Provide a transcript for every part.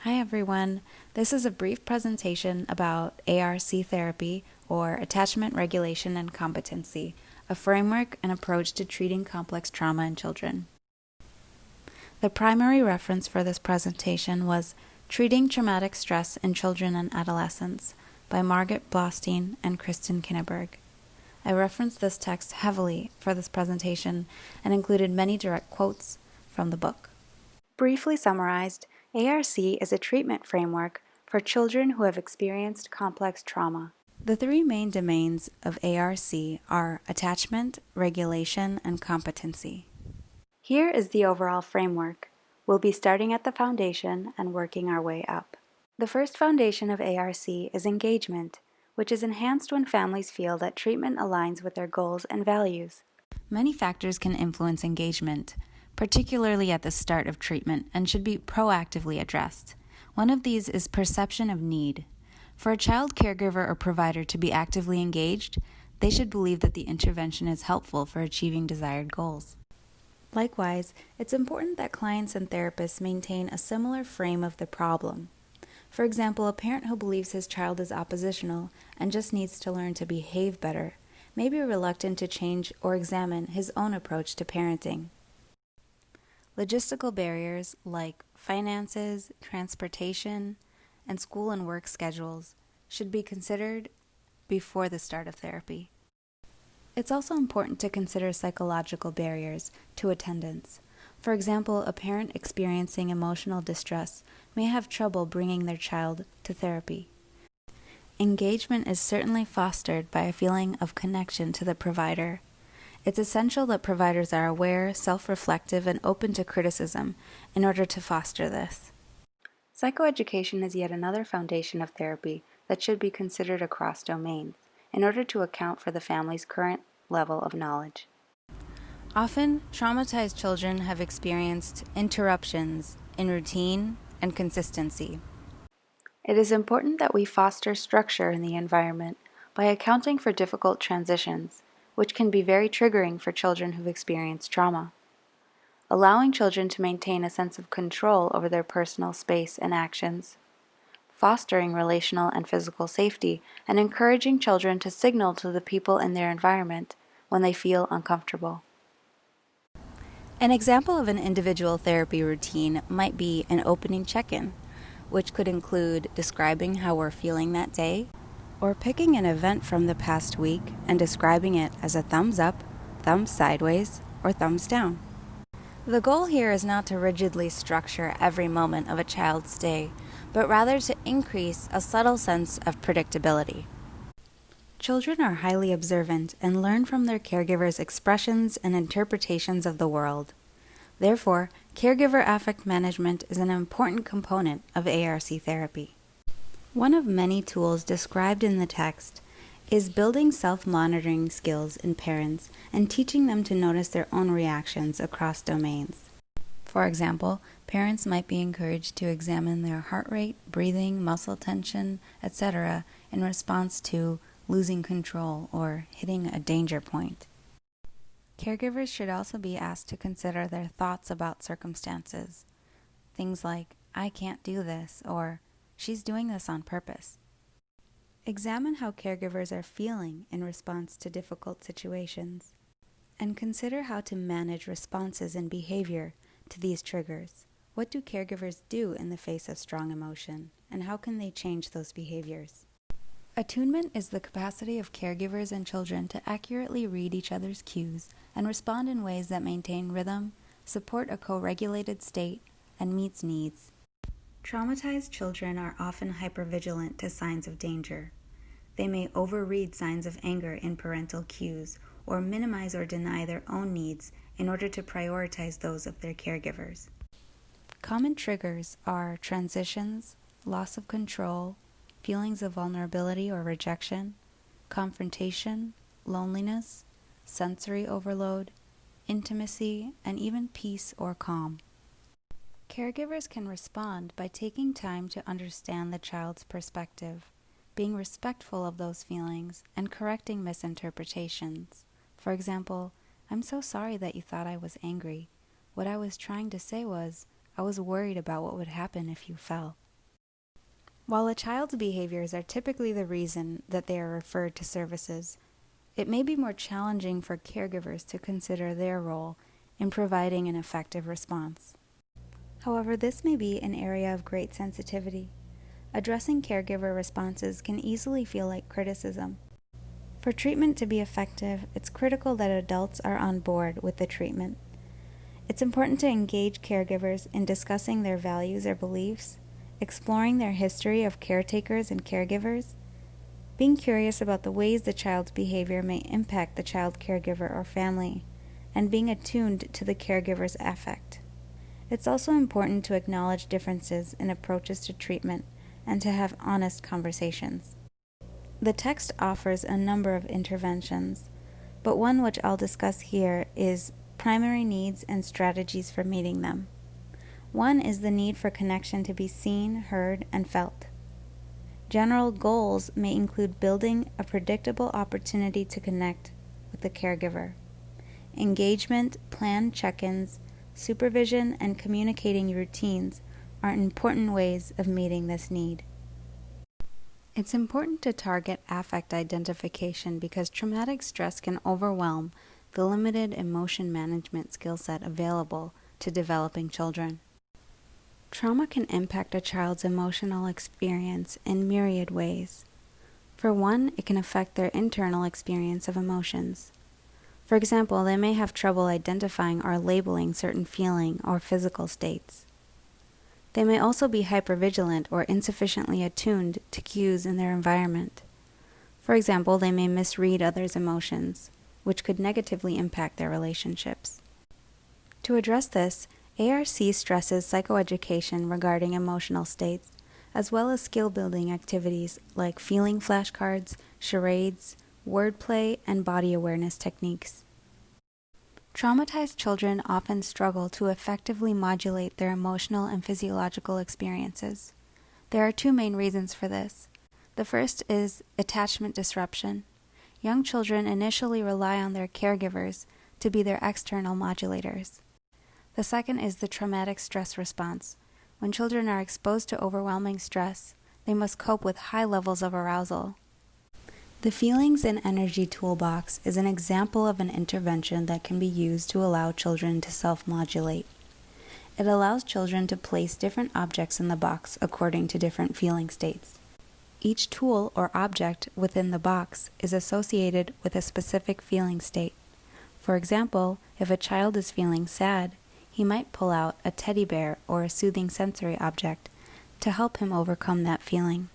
Hi everyone. This is a brief presentation about ARC therapy, or Attachment, Regulation, and Competency, a framework and approach to treating complex trauma in children. The primary reference for this presentation was Treating Traumatic Stress in Children and Adolescents by Margaret Blaustein and Kristine Kinniburgh. I referenced this text heavily for this presentation and included many direct quotes from the book. Briefly summarized, ARC is a treatment framework for children who have experienced complex trauma. The three main domains of ARC are attachment, regulation, and competency. Here is the overall framework. We'll be starting at the foundation and working our way up. The first foundation of ARC is engagement, which is enhanced when families feel that treatment aligns with their goals and values. Many factors can influence engagement, particularly at the start of treatment, and should be proactively addressed. One of these is perception of need. For a child caregiver or provider to be actively engaged, they should believe that the intervention is helpful for achieving desired goals. Likewise, it's important that clients and therapists maintain a similar frame of the problem. For example, a parent who believes his child is oppositional and just needs to learn to behave better may be reluctant to change or examine his own approach to parenting. Logistical barriers like finances, transportation, and school and work schedules should be considered before the start of therapy. It's also important to consider psychological barriers to attendance. For example, a parent experiencing emotional distress may have trouble bringing their child to therapy. Engagement is certainly fostered by a feeling of connection to the provider. It's essential that providers are aware, self-reflective, and open to criticism in order to foster this. Psychoeducation is yet another foundation of therapy that should be considered across domains in order to account for the family's current level of knowledge. Often, traumatized children have experienced interruptions in routine and consistency. It is important that we foster structure in the environment by accounting for difficult transitions, which can be very triggering for children who've experienced trauma. Allowing children to maintain a sense of control over their personal space and actions. Fostering relational and physical safety, and encouraging children to signal to the people in their environment when they feel uncomfortable. An example of an individual therapy routine might be an opening check-in, which could include describing how we're feeling that day, or picking an event from the past week and describing it as a thumbs up, thumbs sideways, or thumbs down. The goal here is not to rigidly structure every moment of a child's day, but rather to increase a subtle sense of predictability. Children are highly observant and learn from their caregivers' expressions and interpretations of the world. Therefore, caregiver affect management is an important component of ARC therapy. One of many tools described in the text is building self-monitoring skills in parents and teaching them to notice their own reactions across domains. For example, parents might be encouraged to examine their heart rate, breathing, muscle tension, etc. in response to losing control or hitting a danger point. Caregivers should also be asked to consider their thoughts about circumstances. Things like, "I can't do this," or "she's doing this on purpose." Examine how caregivers are feeling in response to difficult situations, and consider how to manage responses and behavior to these triggers. What do caregivers do in the face of strong emotion, and how can they change those behaviors? Attunement is the capacity of caregivers and children to accurately read each other's cues and respond in ways that maintain rhythm, support a co-regulated state, and meets needs. Traumatized children are often hypervigilant to signs of danger. They may overread signs of anger in parental cues or minimize or deny their own needs in order to prioritize those of their caregivers. Common triggers are transitions, loss of control, feelings of vulnerability or rejection, confrontation, loneliness, sensory overload, intimacy, and even peace or calm. Caregivers can respond by taking time to understand the child's perspective, being respectful of those feelings, and correcting misinterpretations. For example, "I'm so sorry that you thought I was angry. What I was trying to say was, I was worried about what would happen if you fell." While a child's behaviors are typically the reason that they are referred to services, it may be more challenging for caregivers to consider their role in providing an effective response. However, this may be an area of great sensitivity. Addressing caregiver responses can easily feel like criticism. For treatment to be effective, it's critical that adults are on board with the treatment. It's important to engage caregivers in discussing their values or beliefs, exploring their history of caretakers and caregivers, being curious about the ways the child's behavior may impact the child caregiver or family, and being attuned to the caregiver's affect. It's also important to acknowledge differences in approaches to treatment and to have honest conversations. The text offers a number of interventions, but one which I'll discuss here is primary needs and strategies for meeting them. One is the need for connection to be seen, heard, and felt. General goals may include building a predictable opportunity to connect with the caregiver. Engagement, planned check-ins, supervision, and communicating routines are important ways of meeting this need. It's important to target affect identification because traumatic stress can overwhelm the limited emotion management skill set available to developing children. Trauma can impact a child's emotional experience in myriad ways. For one, it can affect their internal experience of emotions. For example, they may have trouble identifying or labeling certain feeling or physical states. They may also be hypervigilant or insufficiently attuned to cues in their environment. For example, they may misread others' emotions, which could negatively impact their relationships. To address this, ARC stresses psychoeducation regarding emotional states, as well as skill-building activities like feeling flashcards, charades, wordplay, and body awareness techniques. Traumatized children often struggle to effectively modulate their emotional and physiological experiences. There are two main reasons for this. The first is attachment disruption. Young children initially rely on their caregivers to be their external modulators. The second is the traumatic stress response. When children are exposed to overwhelming stress, they must cope with high levels of arousal. The Feelings and Energy Toolbox is an example of an intervention that can be used to allow children to self-modulate. It allows children to place different objects in the box according to different feeling states. Each tool or object within the box is associated with a specific feeling state. For example, if a child is feeling sad, he might pull out a teddy bear or a soothing sensory object to help him overcome that feeling.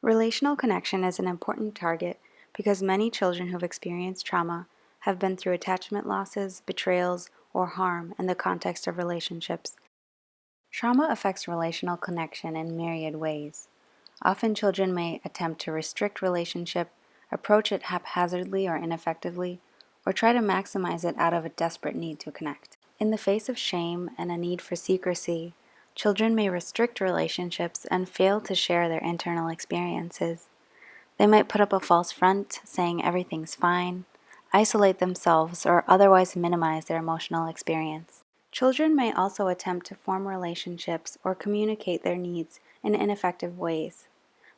Relational connection is an important target because many children who've experienced trauma have been through attachment losses, betrayals, or harm in the context of relationships. Trauma affects relational connection in myriad ways. Often children may attempt to restrict relationship, approach it haphazardly or ineffectively, or try to maximize it out of a desperate need to connect. In the face of shame and a need for secrecy, children may restrict relationships and fail to share their internal experiences. They might put up a false front, saying everything's fine, isolate themselves, or otherwise minimize their emotional experience. Children may also attempt to form relationships or communicate their needs in ineffective ways.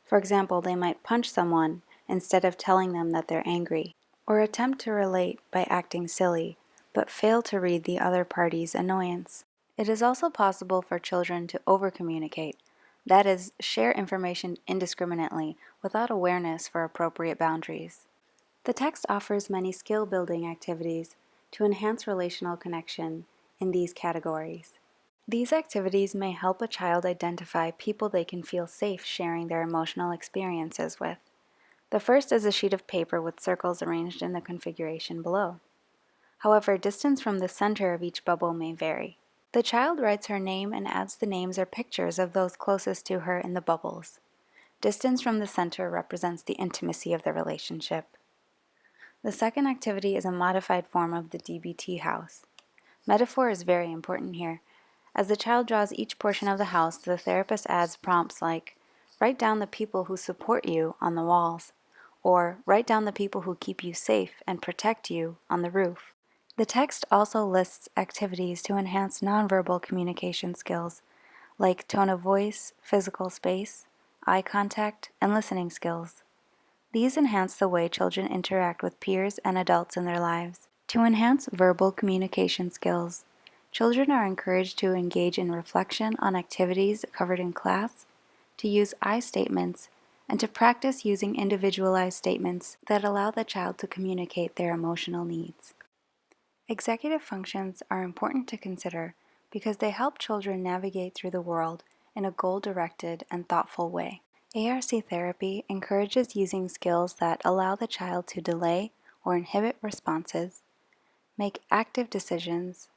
For example, they might punch someone instead of telling them that they're angry, or attempt to relate by acting silly, but fail to read the other party's annoyance. It is also possible for children to overcommunicate, that is, share information indiscriminately without awareness for appropriate boundaries. The text offers many skill-building activities to enhance relational connection in these categories. These activities may help a child identify people they can feel safe sharing their emotional experiences with. The first is a sheet of paper with circles arranged in the configuration below. However, distance from the center of each bubble may vary. The child writes her name and adds the names or pictures of those closest to her in the bubbles. Distance from the center represents the intimacy of the relationship. The second activity is a modified form of the DBT house. Metaphor is very important here. As the child draws each portion of the house, the therapist adds prompts like, write down the people who support you on the walls, or write down the people who keep you safe and protect you on the roof. The text also lists activities to enhance nonverbal communication skills, like tone of voice, physical space, eye contact, and listening skills. These enhance the way children interact with peers and adults in their lives. To enhance verbal communication skills, children are encouraged to engage in reflection on activities covered in class, to use I statements, and to practice using individualized statements that allow the child to communicate their emotional needs. Executive functions are important to consider because they help children navigate through the world in a goal-directed and thoughtful way. ARC therapy encourages using skills that allow the child to delay or inhibit responses, make active decisions,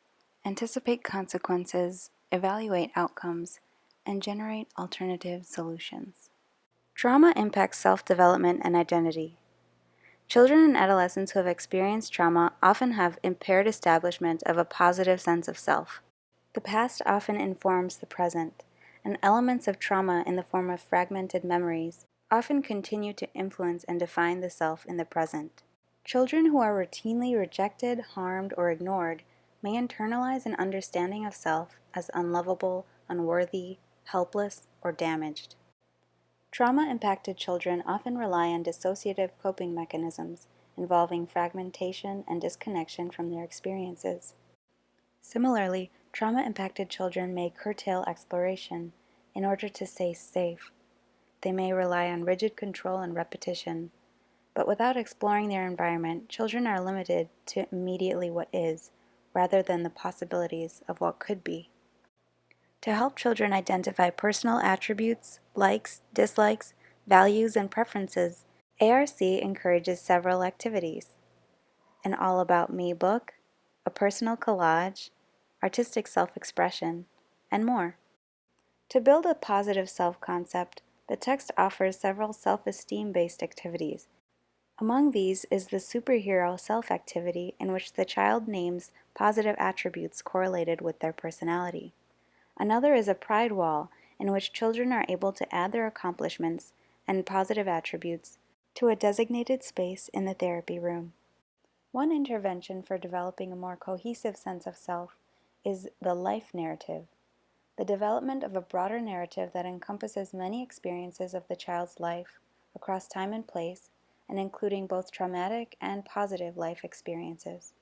anticipate consequences, evaluate outcomes, and generate alternative solutions. Trauma impacts self-development and identity. Children and adolescents who have experienced trauma often have impaired establishment of a positive sense of self. The past often informs the present, and elements of trauma in the form of fragmented memories often continue to influence and define the self in the present. Children who are routinely rejected, harmed, or ignored may internalize an understanding of self as unlovable, unworthy, helpless, or damaged. Trauma-impacted children often rely on dissociative coping mechanisms involving fragmentation and disconnection from their experiences. Similarly, trauma-impacted children may curtail exploration in order to stay safe. They may rely on rigid control and repetition, but without exploring their environment, children are limited to immediately what is, rather than the possibilities of what could be. To help children identify personal attributes, likes, dislikes, values, and preferences, ARC encourages several activities: an All About Me book, a personal collage, artistic self-expression, and more. To build a positive self-concept, the text offers several self-esteem-based activities. Among these is the superhero self-activity, in which the child names positive attributes correlated with their personality. Another is a pride wall, in which children are able to add their accomplishments and positive attributes to a designated space in the therapy room. One intervention for developing a more cohesive sense of self is the life narrative, the development of a broader narrative that encompasses many experiences of the child's life across time and place, and including both traumatic and positive life experiences.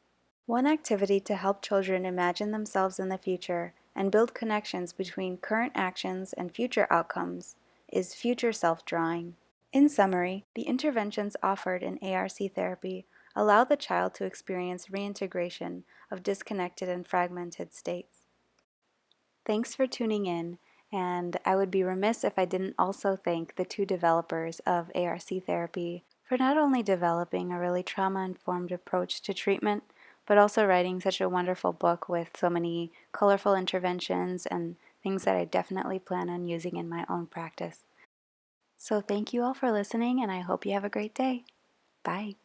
One activity to help children imagine themselves in the future and build connections between current actions and future outcomes is future self-drawing. In summary, the interventions offered in ARC therapy allow the child to experience reintegration of disconnected and fragmented states. Thanks for tuning in, and I would be remiss if I didn't also thank the two developers of ARC therapy for not only developing a really trauma-informed approach to treatment, but also writing such a wonderful book with so many colorful interventions and things that I definitely plan on using in my own practice. So thank you all for listening, and I hope you have a great day. Bye.